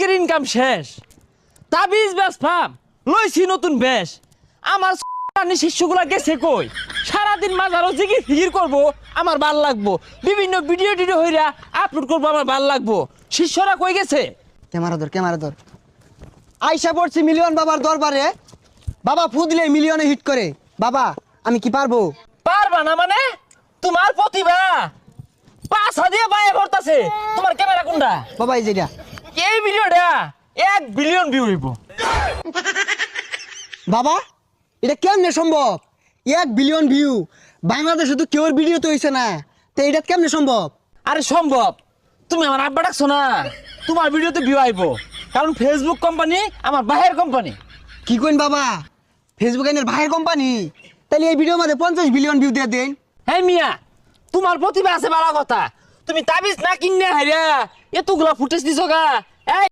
ব্যাংকের ইনকাম শেষ, তাবিজ ব্যাস ফাম লইছি নতুন বেশ। আমার শিষ্যগুলা গেছে কই? সারাদিন মাঝারও জিগির ফিগির করবো, আমার ভাল লাগবো। বিভিন্ন ভিডিও টিডিও হইরা আপলোড করবো, আমার ভাল লাগবো। শিষ্যরা কই গেছে? ক্যামেরা ধর। আইসা পড়ছি মিলিয়ন বাবার দরবারে। বাবা ফু দিলে মিলিয়নে হিট করে। বাবা আমি কি পারবো? পারবা না মানে? তোমার প্রতিভা পাছা দিয়ে বাইরে ভরতাছে। তোমার ক্যামেরা কোনটা? বাবা এই যেটা। এই ভিডিওটা 1 বিলিয়ন ভিউ হইব। বাবা এটা কেমনে সম্ভব? 1 বিলিয়ন ভিউ বাংলাদেশে তো কেউর ভিডিও তো হইছে না, তো এটা কেমনে সম্ভব? আরে সম্ভব। তুমি আমার আব্বা ডাকছো না, তোমার ভিডিওতে ভিউ আইব। কারণ ফেসবুক কোম্পানি আমার বাহের কোম্পানি। কি কইন বাবা, ফেসবুক আইনের ভাইয়ের কোম্পানি? তাহলে এই ভিডিওর মধ্যে 50 বিলিয়ন ভিউ দিয়ে দেন। হ্যাঁ মিয়া, তোমার প্রতিভা আছে, ভালো কথা। তুমি তাবিজ না কিনে হাইরা এতগুলা ফুটেজ দিছো গা। এই